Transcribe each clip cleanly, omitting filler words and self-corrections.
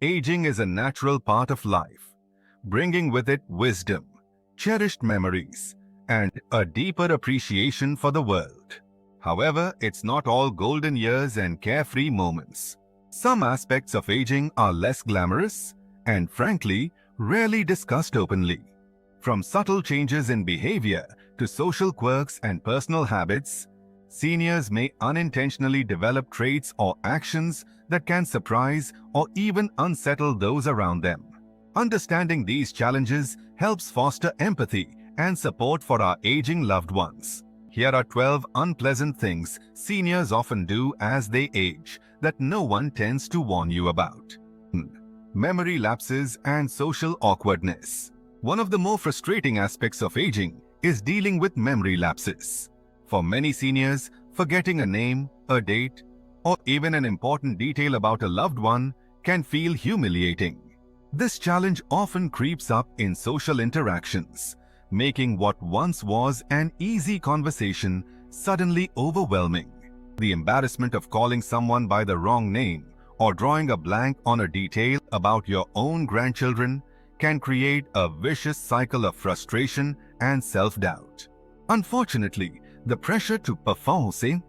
Aging is a natural part of life, bringing with it wisdom, cherished memories, and a deeper appreciation for the world. However, it's not all golden years and carefree moments. Some aspects of aging are less glamorous and, frankly, rarely discussed openly. From subtle changes in behavior to social quirks and personal habits, seniors may unintentionally develop traits or actions that can surprise or even unsettle those around them. Understanding these challenges helps foster empathy and support for our aging loved ones. Here are 12 unpleasant things seniors often do as they age that no one tends to warn you about. Memory lapses and social awkwardness. One of the more frustrating aspects of aging is dealing with memory lapses. For many seniors, forgetting a name, a date, or even an important detail about a loved one can feel humiliating. This challenge often creeps up in social interactions, making what once was an easy conversation suddenly overwhelming. The embarrassment of calling someone by the wrong name or drawing a blank on a detail about your own grandchildren can create a vicious cycle of frustration and self-doubt. Unfortunately, the pressure to perform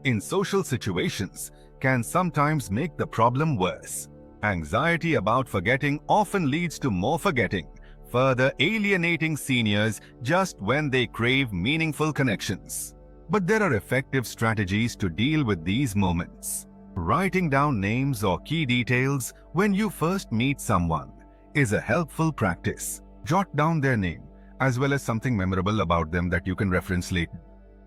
in social situations can sometimes make the problem worse. Anxiety about forgetting often leads to more forgetting, further alienating seniors just when they crave meaningful connections. But there are effective strategies to deal with these moments. Writing down names or key details when you first meet someone is a helpful practice. Jot down their name, as well as something memorable about them that you can reference later.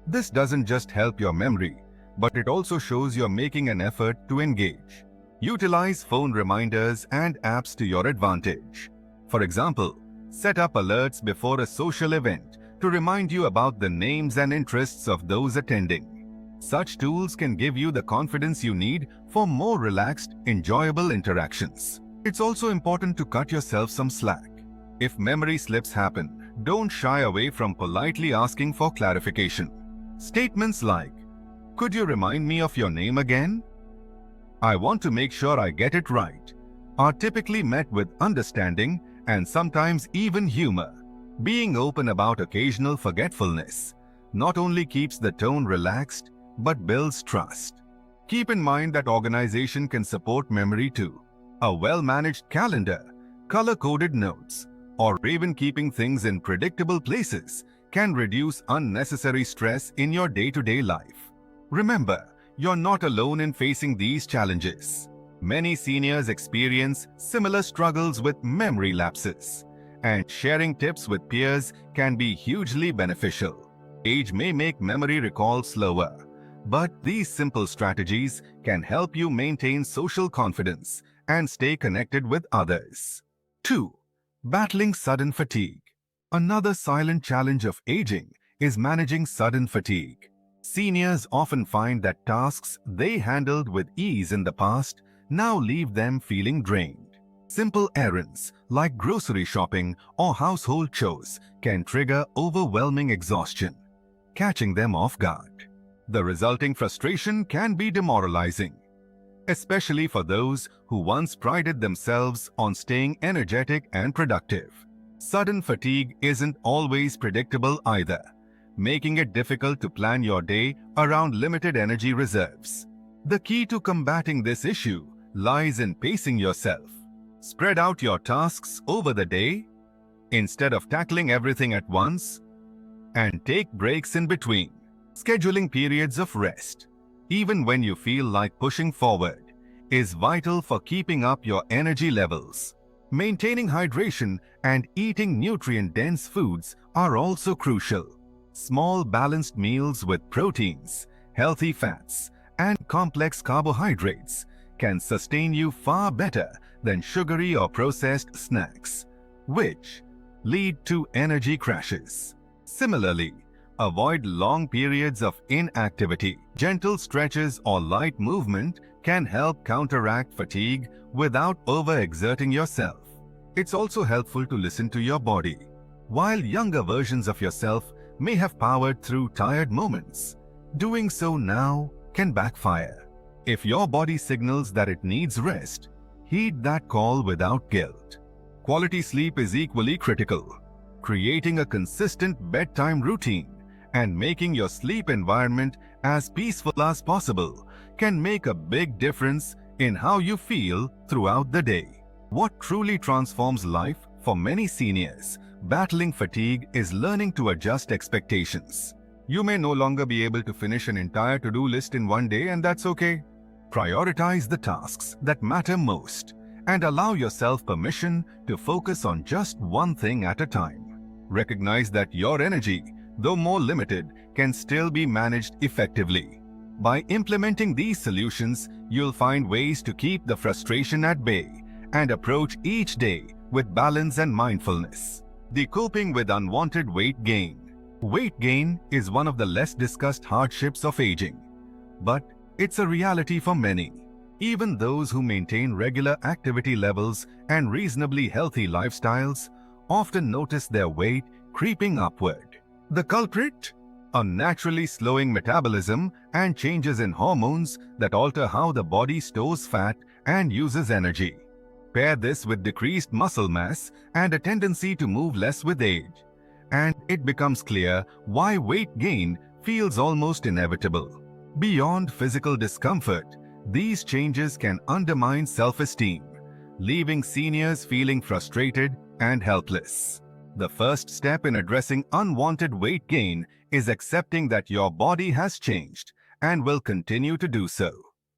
This doesn't just help your memory, but it also shows you're making an effort to engage. Utilize phone reminders and apps to your advantage. For example, set up alerts before a social event to remind you about the names and interests of those attending. Such tools can give you the confidence you need for more relaxed, enjoyable interactions. It's also important to cut yourself some slack. If memory slips happen, don't shy away from politely asking for clarification. Statements like, "Could you remind me of your name again? I want to make sure I get it right," are typically met with understanding and sometimes even humor. Being open about occasional forgetfulness not only keeps the tone relaxed, but builds trust. Keep in mind that organization can support memory too. A well-managed calendar, color-coded notes, or even keeping things in predictable places can reduce unnecessary stress in your day-to-day life. Remember, you're not alone in facing these challenges. Many seniors experience similar struggles with memory lapses, and sharing tips with peers can be hugely beneficial. Age may make memory recall slower, but these simple strategies can help you maintain social confidence and stay connected with others. 2. Battling sudden fatigue. Another silent challenge of aging is managing sudden fatigue. Seniors often find that tasks they handled with ease in the past now leave them feeling drained. Simple errands like grocery shopping or household chores can trigger overwhelming exhaustion, catching them off guard. The resulting frustration can be demoralizing, especially for those who once prided themselves on staying energetic and productive. Sudden fatigue isn't always predictable either, making it difficult to plan your day around limited energy reserves. The key to combating this issue lies in pacing yourself. Spread out your tasks over the day instead of tackling everything at once, and take breaks in between. Scheduling periods of rest, even when you feel like pushing forward, is vital for keeping up your energy levels. Maintaining hydration and eating nutrient-dense foods are also crucial. Small balanced meals with proteins, healthy fats, and complex carbohydrates can sustain you far better than sugary or processed snacks, which lead to energy crashes. Similarly, avoid long periods of inactivity. Gentle stretches or light movement can help counteract fatigue without overexerting yourself. It's also helpful to listen to your body. While younger versions of yourself may have powered through tired moments, doing so now can backfire. If your body signals that it needs rest, heed that call without guilt. Quality sleep is equally critical. Creating a consistent bedtime routine and making your sleep environment as peaceful as possible can make a big difference in how you feel throughout the day. What truly transforms life for many seniors battling fatigue is learning to adjust expectations. You may no longer be able to finish an entire to-do list in one day, and that's okay. Prioritize the tasks that matter most and allow yourself permission to focus on just one thing at a time. Recognize that your energy, though more limited, can still be managed effectively. By implementing these solutions, you'll find ways to keep the frustration at bay and approach each day with balance and mindfulness. The coping with unwanted weight gain. Weight gain is one of the less discussed hardships of aging, but it's a reality for many. Even those who maintain regular activity levels and reasonably healthy lifestyles often notice their weight creeping upward. The culprit? Unnaturally slowing metabolism and changes in hormones that alter how the body stores fat and uses energy. Pair this with decreased muscle mass and a tendency to move less with age, and it becomes clear why weight gain feels almost inevitable. Beyond physical discomfort, these changes can undermine self-esteem, leaving seniors feeling frustrated and helpless. The first step in addressing unwanted weight gain is accepting that your body has changed and will continue to do so.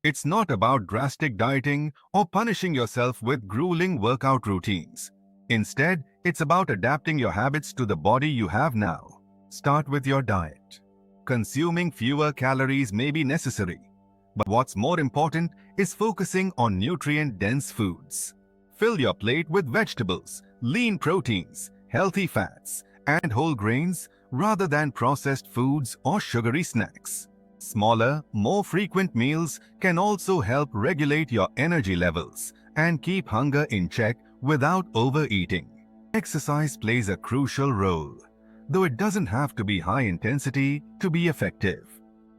It's not about drastic dieting or punishing yourself with grueling workout routines. Instead, it's about adapting your habits to the body you have now. Start with your diet. Consuming fewer calories may be necessary, but what's more important is focusing on nutrient-dense foods. Fill your plate with vegetables, lean proteins, healthy fats, and whole grains rather than processed foods or sugary snacks. Smaller, more frequent meals can also help regulate your energy levels and keep hunger in check without overeating. Exercise plays a crucial role, though it doesn't have to be high intensity to be effective.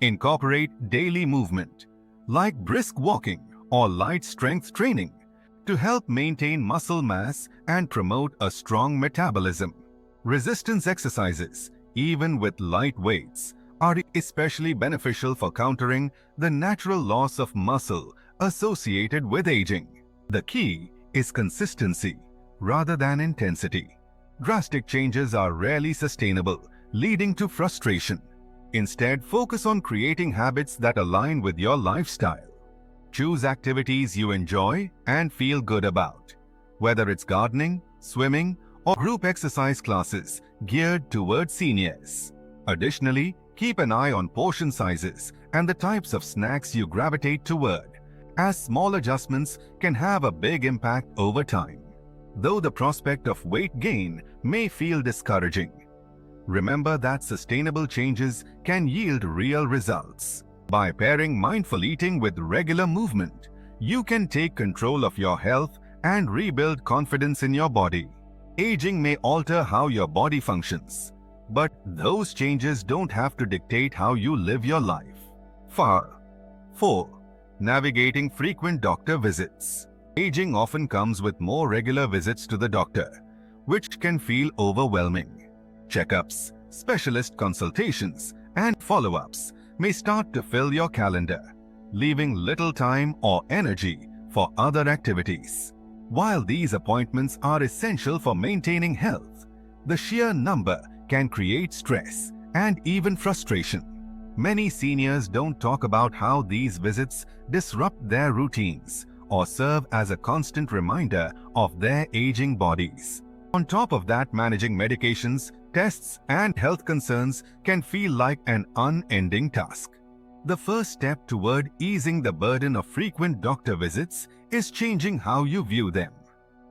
Incorporate daily movement, like brisk walking or light strength training, to help maintain muscle mass and promote a strong metabolism. Resistance exercises, even with light weights, are especially beneficial for countering the natural loss of muscle associated with aging. The key is consistency rather than intensity. Drastic changes are rarely sustainable, leading to frustration. Instead, focus on creating habits that align with your lifestyle. Choose activities you enjoy and feel good about, whether it's gardening, swimming, or group exercise classes geared toward seniors. Additionally, keep an eye on portion sizes and the types of snacks you gravitate toward, as small adjustments can have a big impact over time. Though the prospect of weight gain may feel discouraging, remember that sustainable changes can yield real results. By pairing mindful eating with regular movement, you can take control of your health and rebuild confidence in your body. Aging may alter how your body functions, but those changes don't have to dictate how you live your life. 4. Navigating frequent doctor visits. Aging often comes with more regular visits to the doctor, which can feel overwhelming. Checkups, specialist consultations, and follow-ups may start to fill your calendar, leaving little time or energy for other activities. While these appointments are essential for maintaining health, the sheer number can create stress and even frustration. Many seniors don't talk about how these visits disrupt their routines or serve as a constant reminder of their aging bodies. On top of that, managing medications, tests, and health concerns can feel like an unending task. The first step toward easing the burden of frequent doctor visits is changing how you view them.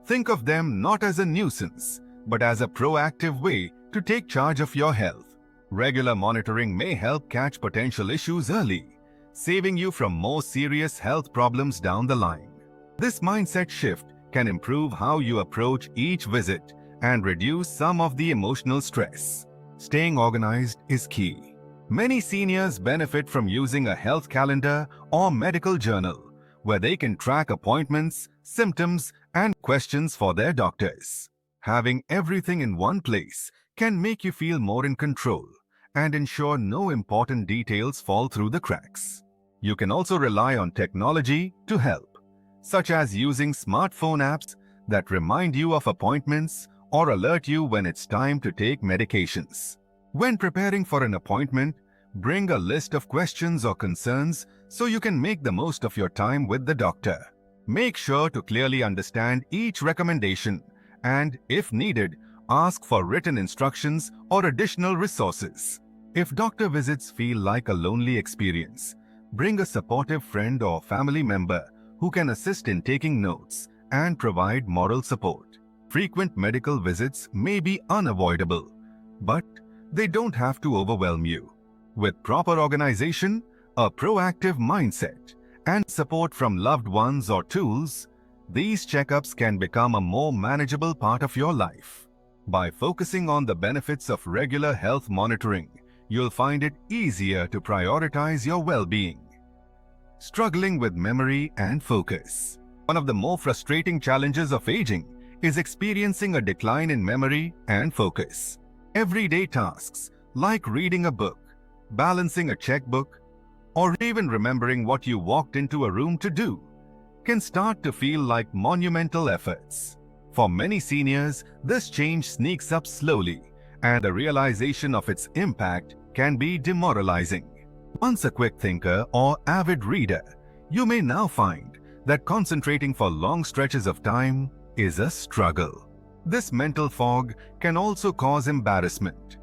Think of them not as a nuisance, but as a proactive way to take charge of your health. Regular monitoring may help catch potential issues early, saving you from more serious health problems down the line. This mindset shift can improve how you approach each visit and reduce some of the emotional stress. Staying organized is key. Many seniors benefit from using a health calendar or medical journal, where they can track appointments, symptoms, and questions for their doctors. Having everything in one place can make you feel more in control and ensure no important details fall through the cracks. You can also rely on technology to help, such as using smartphone apps that remind you of appointments or alert you when it's time to take medications. When preparing for an appointment, bring a list of questions or concerns so you can make the most of your time with the doctor. Make sure to clearly understand each recommendation and, if needed, ask for written instructions or additional resources. If doctor visits feel like a lonely experience, bring a supportive friend or family member who can assist in taking notes and provide moral support. Frequent medical visits may be unavoidable, but they don't have to overwhelm you. With proper organization, a proactive mindset, and support from loved ones or tools, these checkups can become a more manageable part of your life. By focusing on the benefits of regular health monitoring, you'll find it easier to prioritize your well-being. Struggling with memory and focus. One of the more frustrating challenges of aging is experiencing a decline in memory and focus. Everyday tasks, like reading a book, balancing a checkbook, or even remembering what you walked into a room to do, can start to feel like monumental efforts. For many seniors, this change sneaks up slowly, and the realization of its impact can be demoralizing. Once a quick thinker or avid reader, you may now find that concentrating for long stretches of time is a struggle. This mental fog can also cause embarrassment,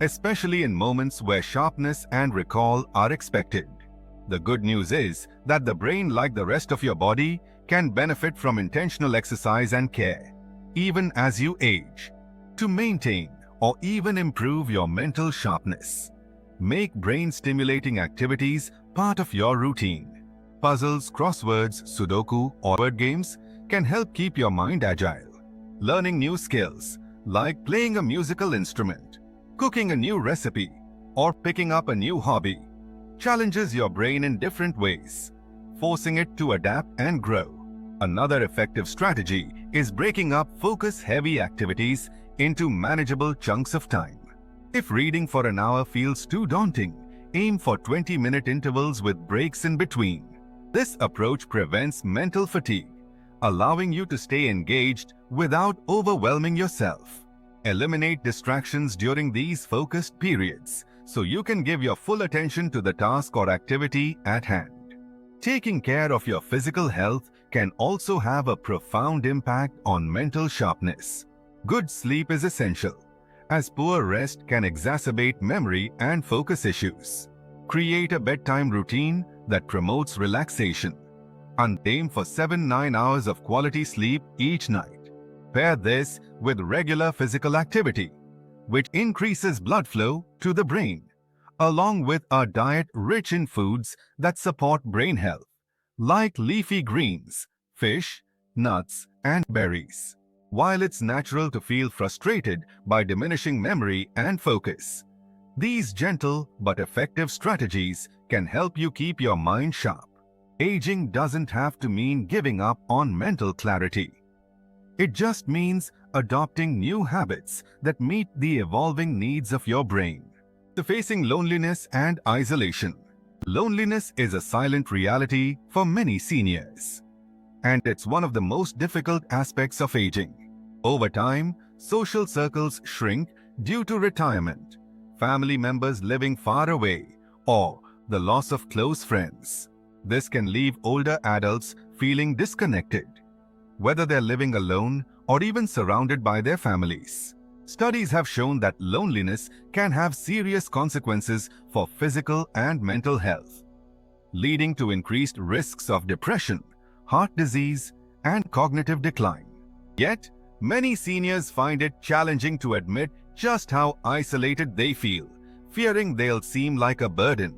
especially in moments where sharpness and recall are expected. The good news is that the brain, like the rest of your body, can benefit from intentional exercise and care, even as you age, to maintain or even improve your mental sharpness. Make brain-stimulating activities part of your routine. Puzzles, crosswords, Sudoku, or word games can help keep your mind agile. Learning new skills, like playing a musical instrument, cooking a new recipe, or picking up a new hobby, challenges your brain in different ways, forcing it to adapt and grow. Another effective strategy is breaking up focus-heavy activities into manageable chunks of time. If reading for an hour feels too daunting, aim for 20-minute intervals with breaks in between. This approach prevents mental fatigue, allowing you to stay engaged without overwhelming yourself. Eliminate distractions during these focused periods so you can give your full attention to the task or activity at hand. Taking care of your physical health can also have a profound impact on mental sharpness. Good sleep is essential, as poor rest can exacerbate memory and focus issues. Create a bedtime routine that promotes relaxation, and aim for 7-9 hours of quality sleep each night. Pair this with regular physical activity, which increases blood flow to the brain, along with a diet rich in foods that support brain health, like leafy greens, fish, nuts, and berries. While it's natural to feel frustrated by diminishing memory and focus, these gentle but effective strategies can help you keep your mind sharp. Aging doesn't have to mean giving up on mental clarity. It just means adopting new habits that meet the evolving needs of your brain. To facing loneliness and isolation. Loneliness is a silent reality for many seniors, and it's one of the most difficult aspects of aging. Over time, social circles shrink due to retirement, family members living far away, or the loss of close friends. This can leave older adults feeling disconnected, whether they're living alone or even surrounded by their families. Studies have shown that loneliness can have serious consequences for physical and mental health, leading to increased risks of depression, heart disease, and cognitive decline. Yet, many seniors find it challenging to admit just how isolated they feel, fearing they'll seem like a burden.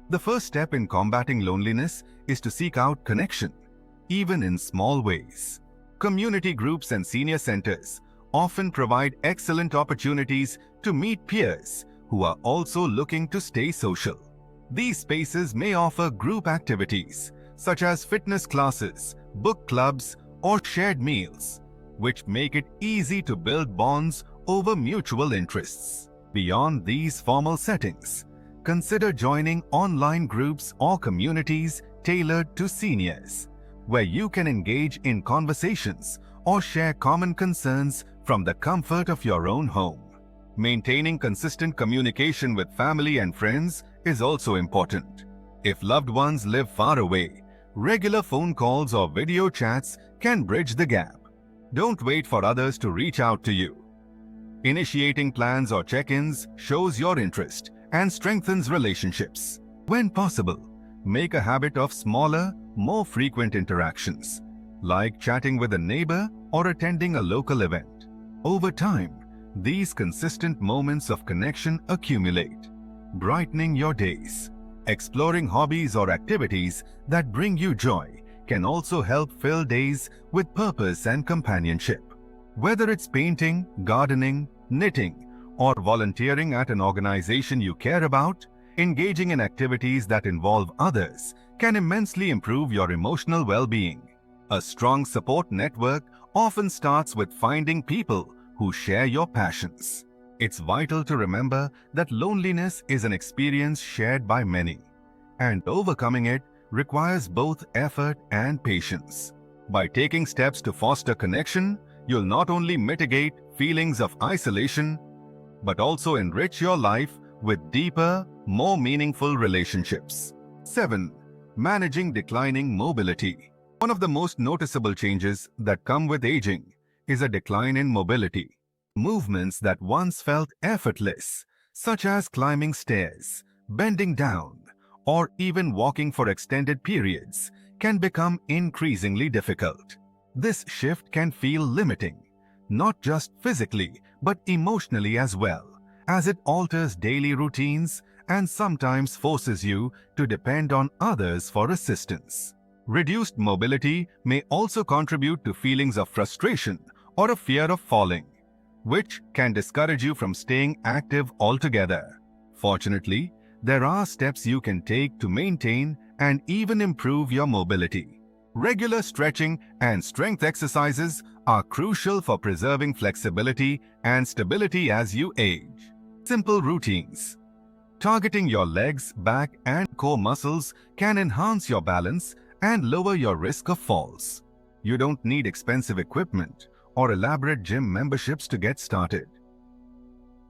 The first step in combating loneliness is to seek out connection, even in small ways. Community groups and senior centers often provide excellent opportunities to meet peers who are also looking to stay social. These spaces may offer group activities such as fitness classes, book clubs, or shared meals, which make it easy to build bonds over mutual interests. Beyond these formal settings, consider joining online groups or communities tailored to seniors, where you can engage in conversations or share common concerns from the comfort of your own home. Maintaining consistent communication with family and friends is also important. If loved ones live far away, regular phone calls or video chats can bridge the gap. Don't wait for others to reach out to you. Initiating plans or check-ins shows your interest and strengthens relationships. When possible, make a habit of smaller, more frequent interactions, like chatting with a neighbor or attending a local event. Over time, these consistent moments of connection accumulate, brightening your days. Exploring hobbies or activities that bring you joy can also help fill days with purpose and companionship. Whether it's painting, gardening, knitting, or volunteering at an organization you care about, engaging in activities that involve others can immensely improve your emotional well-being. A strong support network often starts with finding people who share your passions. It's vital to remember that loneliness is an experience shared by many, and overcoming it requires both effort and patience. By taking steps to foster connection, you'll not only mitigate feelings of isolation, but also enrich your life with deeper, more meaningful relationships. 7. Managing declining mobility. One of the most noticeable changes that come with aging is a decline in mobility. Movements that once felt effortless, such as climbing stairs, bending down, or even walking for extended periods, can become increasingly difficult. This shift can feel limiting, not just physically, but emotionally as well, as it alters daily routines and sometimes forces you to depend on others for assistance. Reduced mobility may also contribute to feelings of frustration or a fear of falling, which can discourage you from staying active altogether. Fortunately, there are steps you can take to maintain and even improve your mobility. Regular stretching and strength exercises are crucial for preserving flexibility and stability as you age. Simple routines. Targeting your legs, back, and core muscles can enhance your balance and lower your risk of falls. You don't need expensive equipment or elaborate gym memberships to get started.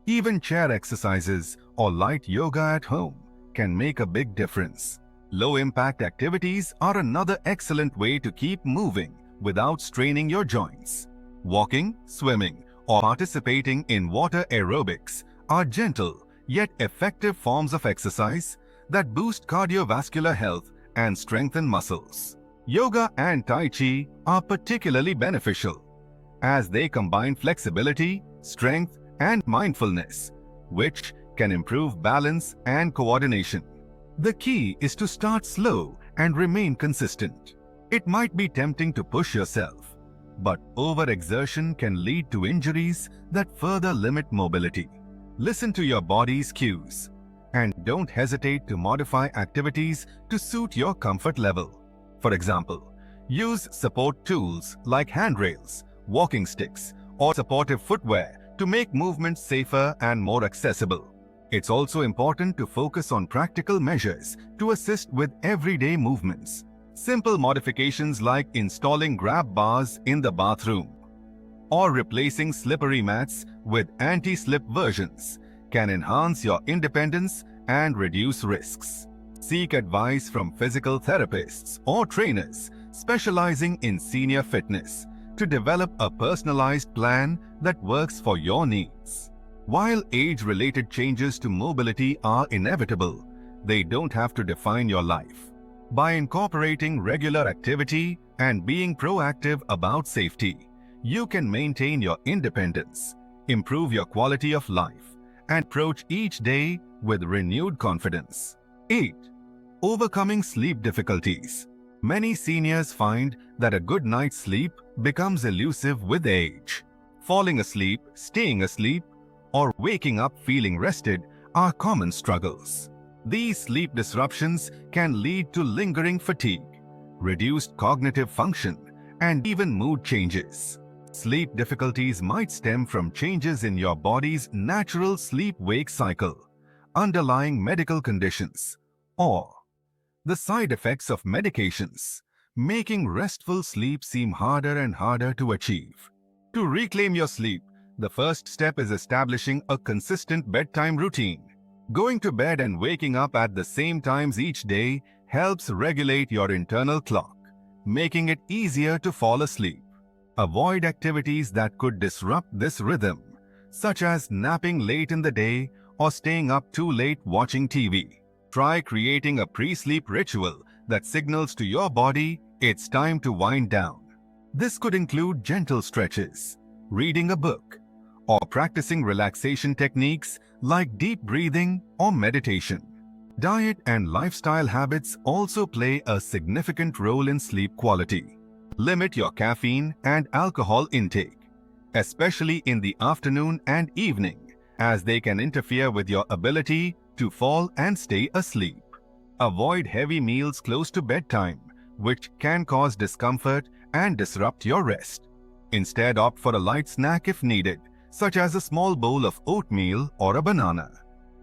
Even chair exercises or light yoga at home can make a big difference. Low-impact activities are another excellent way to keep moving without straining your joints. Walking, swimming, or participating in water aerobics are gentle yet effective forms of exercise that boost cardiovascular health and strengthen muscles. Yoga and Tai Chi are particularly beneficial, as they combine flexibility, strength, and mindfulness, which can improve balance and coordination. The key is to start slow and remain consistent. It might be tempting to push yourself, but overexertion can lead to injuries that further limit mobility. Listen to your body's cues, and don't hesitate to modify activities to suit your comfort level. For example, use support tools like handrails, walking sticks, or supportive footwear to make movements safer and more accessible. It's also important to focus on practical measures to assist with everyday movements. Simple modifications like installing grab bars in the bathroom or replacing slippery mats with anti-slip versions can enhance your independence and reduce risks. Seek advice from physical therapists or trainers specializing in senior fitness to develop a personalized plan that works for your needs. While age-related changes to mobility are inevitable, they don't have to define your life. By incorporating regular activity and being proactive about safety, you can maintain your independence, improve your quality of life, and approach each day with renewed confidence. 8. Overcoming sleep difficulties. Many seniors find that a good night's sleep becomes elusive with age. Falling asleep, staying asleep, or waking up feeling rested are common struggles. These sleep disruptions can lead to lingering fatigue, reduced cognitive function, and even mood changes. Sleep difficulties might stem from changes in your body's natural sleep-wake cycle, underlying medical conditions, or the side effects of medications, making restful sleep seem harder and harder to achieve. To reclaim your sleep, the first step is establishing a consistent bedtime routine. Going to bed and waking up at the same times each day helps regulate your internal clock, making it easier to fall asleep. Avoid activities that could disrupt this rhythm, such as napping late in the day or staying up too late watching TV. Try creating a pre-sleep ritual that signals to your body it's time to wind down. This could include gentle stretches, reading a book, or practicing relaxation techniques like deep breathing or meditation. Diet and lifestyle habits also play a significant role in sleep quality. Limit your caffeine and alcohol intake, especially in the afternoon and evening, as they can interfere with your ability to fall and stay asleep. Avoid heavy meals close to bedtime, which can cause discomfort and disrupt your rest. Instead, opt for a light snack if needed, such as a small bowl of oatmeal or a banana.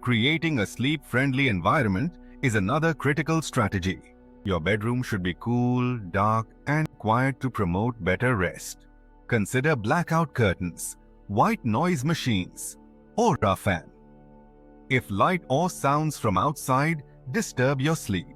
Creating a sleep-friendly environment is another critical strategy. Your bedroom should be cool, dark, and quiet to promote better rest. Consider blackout curtains, white noise machines, or a fan. If light or sounds from outside disturb your sleep,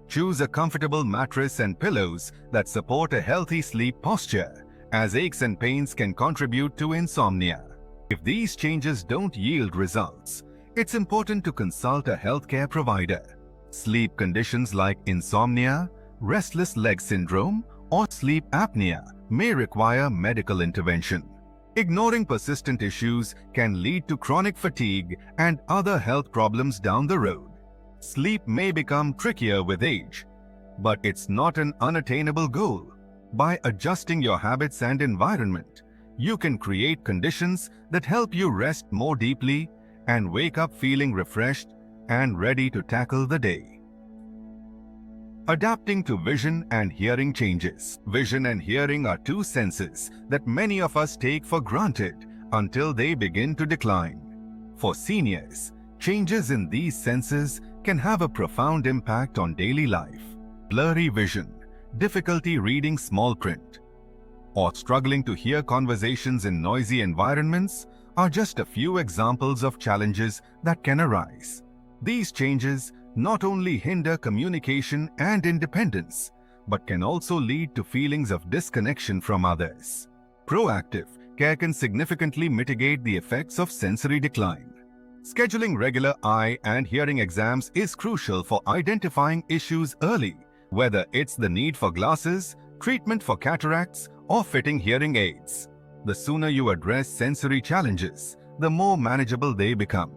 choose a comfortable mattress and pillows that support a healthy sleep posture, as aches and pains can contribute to insomnia. If these changes don't yield results, it's important to consult a healthcare provider. Sleep conditions like insomnia, restless leg syndrome, or sleep apnea may require medical intervention. Ignoring persistent issues can lead to chronic fatigue and other health problems down the road. Sleep may become trickier with age, but it's not an unattainable goal. By adjusting your habits and environment, you can create conditions that help you rest more deeply and wake up feeling refreshed and ready to tackle the day. Adapting to vision and hearing changes. Vision and hearing are two senses that many of us take for granted until they begin to decline. For seniors, changes in these senses can have a profound impact on daily life. Blurry vision, difficulty reading small print, or struggling to hear conversations in noisy environments are just a few examples of challenges that can arise. These changes not only hinder communication and independence, but can also lead to feelings of disconnection from others. Proactive care can significantly mitigate the effects of sensory decline. Scheduling regular eye and hearing exams is crucial for identifying issues early, whether it's the need for glasses, treatment for cataracts, or fitting hearing aids. The sooner you address sensory challenges, the more manageable they become.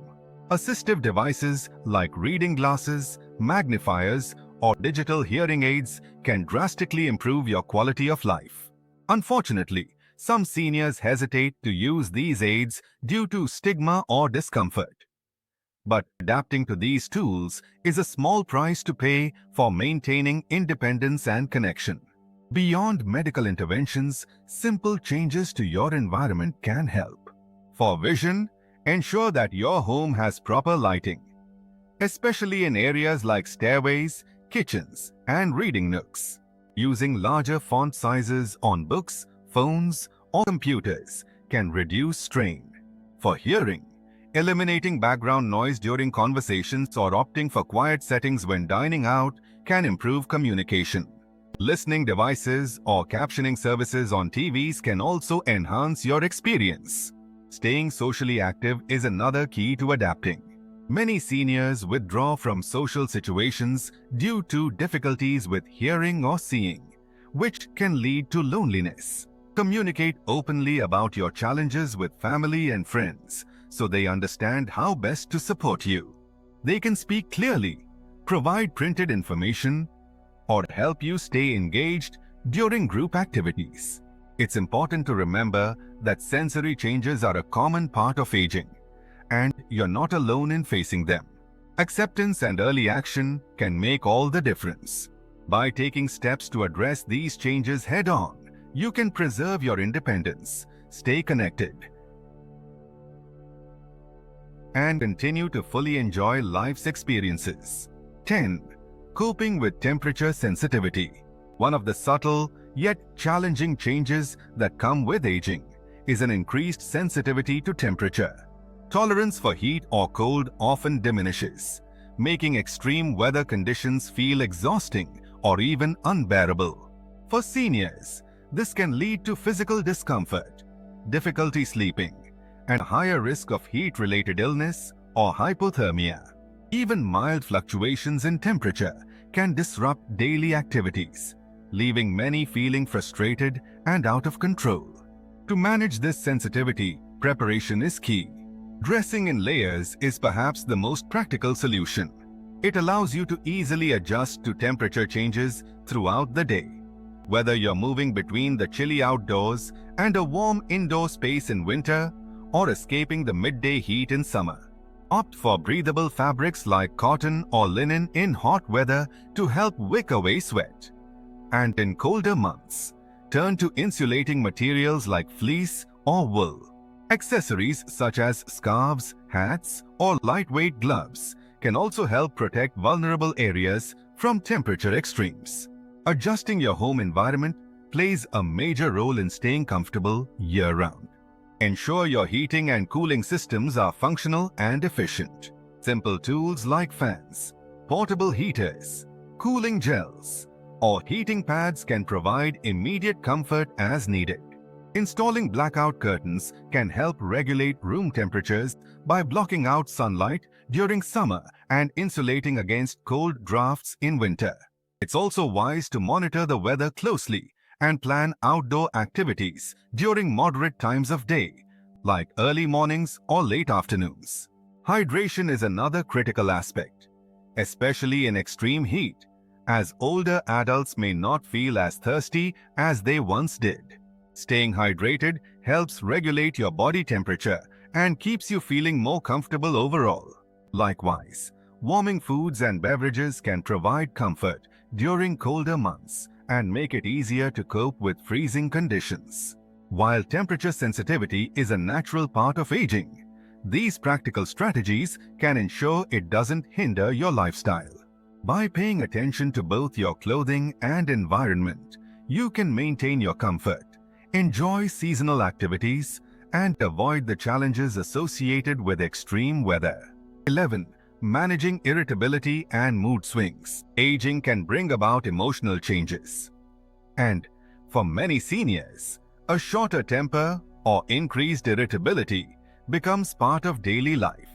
Assistive devices like reading glasses, magnifiers, or digital hearing aids can drastically improve your quality of life. Unfortunately, some seniors hesitate to use these aids due to stigma or discomfort. But adapting to these tools is a small price to pay for maintaining independence and connection. Beyond medical interventions, simple changes to your environment can help. For vision, ensure that your home has proper lighting, especially in areas like stairways, kitchens, and reading nooks. Using larger font sizes on books, phones, or computers can reduce strain. For hearing, eliminating background noise during conversations or opting for quiet settings when dining out can improve communication. Listening devices or captioning services on TVs can also enhance your experience. Staying socially active is another key to adapting. Many seniors withdraw from social situations due to difficulties with hearing or seeing, which can lead to loneliness. Communicate openly about your challenges with family and friends so they understand how best to support you. They can speak clearly, provide printed information, or help you stay engaged during group activities. It's important to remember that sensory changes are a common part of aging, and you're not alone in facing them. Acceptance and early action can make all the difference. By taking steps to address these changes head-on, you can preserve your independence, stay connected, and continue to fully enjoy life's experiences. 10. Coping with temperature sensitivity. One of the subtle yet challenging changes that come with aging is an increased sensitivity to temperature. Tolerance for heat or cold often diminishes, making extreme weather conditions feel exhausting or even unbearable. For seniors, this can lead to physical discomfort, difficulty sleeping, and a higher risk of heat-related illness or hypothermia. Even mild fluctuations in temperature can disrupt daily activities, leaving many feeling frustrated and out of control. To manage this sensitivity, preparation is key. Dressing in layers is perhaps the most practical solution. It allows you to easily adjust to temperature changes throughout the day. Whether you're moving between the chilly outdoors and a warm indoor space in winter, or escaping the midday heat in summer, opt for breathable fabrics like cotton or linen in hot weather to help wick away sweat. And in colder months, turn to insulating materials like fleece or wool. Accessories such as scarves, hats, or lightweight gloves can also help protect vulnerable areas from temperature extremes. Adjusting your home environment plays a major role in staying comfortable year-round. Ensure your heating and cooling systems are functional and efficient. Simple tools like fans, portable heaters, cooling gels, or heating pads can provide immediate comfort as needed. Installing blackout curtains can help regulate room temperatures by blocking out sunlight during summer and insulating against cold drafts in winter. It's also wise to monitor the weather closely and plan outdoor activities during moderate times of day, like early mornings or late afternoons. Hydration is another critical aspect, especially in extreme heat, as older adults may not feel as thirsty as they once did. Staying hydrated helps regulate your body temperature and keeps you feeling more comfortable overall. Likewise, warming foods and beverages can provide comfort during colder months and make it easier to cope with freezing conditions. While temperature sensitivity is a natural part of aging, these practical strategies can ensure it doesn't hinder your lifestyle. By paying attention to both your clothing and environment, you can maintain your comfort, enjoy seasonal activities, and avoid the challenges associated with extreme weather. 11. Managing irritability and mood swings. Aging can bring about emotional changes. And for many seniors, a shorter temper or increased irritability becomes part of daily life.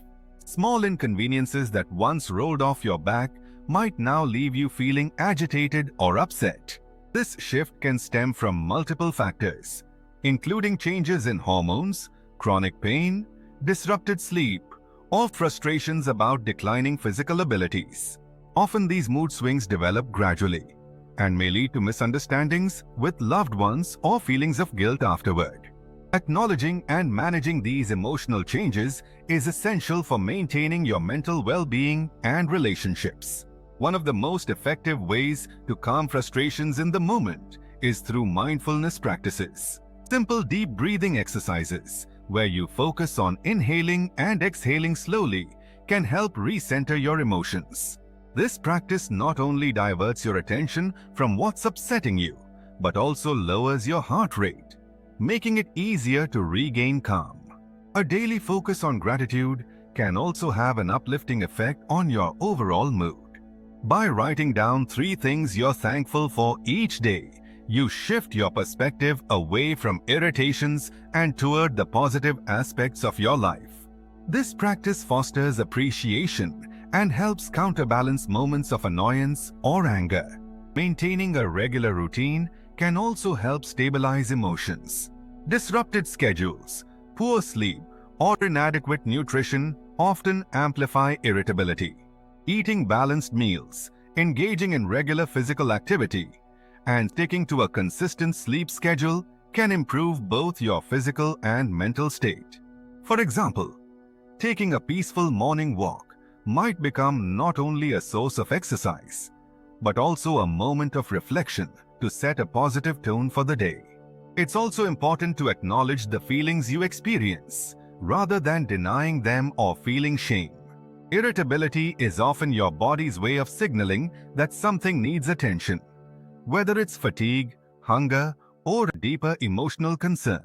Small inconveniences that once rolled off your back might now leave you feeling agitated or upset. This shift can stem from multiple factors, including changes in hormones, chronic pain, disrupted sleep, or frustrations about declining physical abilities. Often these mood swings develop gradually and may lead to misunderstandings with loved ones or feelings of guilt afterward. Acknowledging and managing these emotional changes is essential for maintaining your mental well-being and relationships. One of the most effective ways to calm frustrations in the moment is through mindfulness practices. Simple deep breathing exercises, where you focus on inhaling and exhaling slowly, can help recenter your emotions. This practice not only diverts your attention from what's upsetting you, but also lowers your heart rate, making it easier to regain calm. A daily focus on gratitude can also have an uplifting effect on your overall mood. By writing down 3 things you're thankful for each day, you shift your perspective away from irritations and toward the positive aspects of your life. This practice fosters appreciation and helps counterbalance moments of annoyance or anger. Maintaining a regular routine can also help stabilize emotions. Disrupted schedules, poor sleep, or inadequate nutrition often amplify irritability. Eating balanced meals, engaging in regular physical activity, and sticking to a consistent sleep schedule can improve both your physical and mental state. For example, Taking a peaceful morning walk might become not only a source of exercise, but also a moment of reflection to set a positive tone for the day. It's also important to acknowledge the feelings you experience, rather than denying them or feeling shame. Irritability is often your body's way of signaling that something needs attention, whether it's fatigue, hunger, or a deeper emotional concern.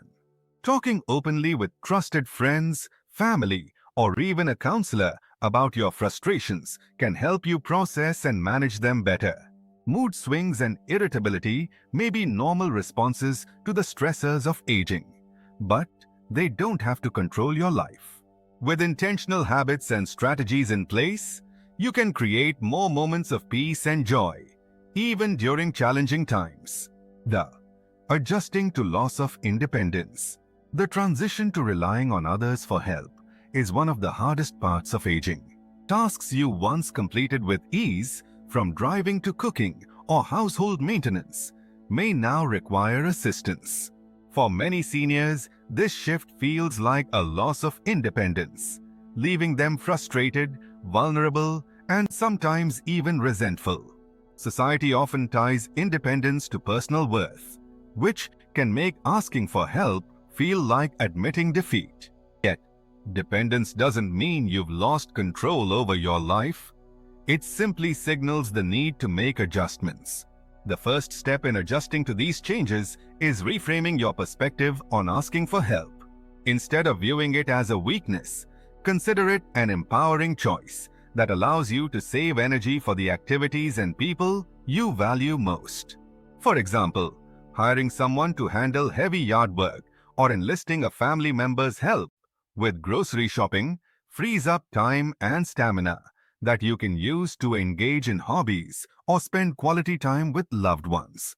Talking openly with trusted friends, family, or even a counselor about your frustrations can help you process and manage them better. Mood swings and irritability may be normal responses to the stressors of aging, but they don't have to control your life. With intentional habits and strategies in place, you can create more moments of peace and joy, even during challenging times. The adjusting to loss of independence. The transition to relying on others for help is one of the hardest parts of aging. Tasks you once completed with ease, from driving to cooking or household maintenance, may now require assistance. For many seniors, this shift feels like a loss of independence, leaving them frustrated, vulnerable, and sometimes even resentful. Society often ties independence to personal worth, which can make asking for help feel like admitting defeat. Yet, dependence doesn't mean you've lost control over your life. It simply signals the need to make adjustments. The first step in adjusting to these changes is reframing your perspective on asking for help. Instead of viewing it as a weakness, consider it an empowering choice that allows you to save energy for the activities and people you value most. For example, hiring someone to handle heavy yard work or enlisting a family member's help with grocery shopping frees up time and stamina that you can use to engage in hobbies or spend quality time with loved ones.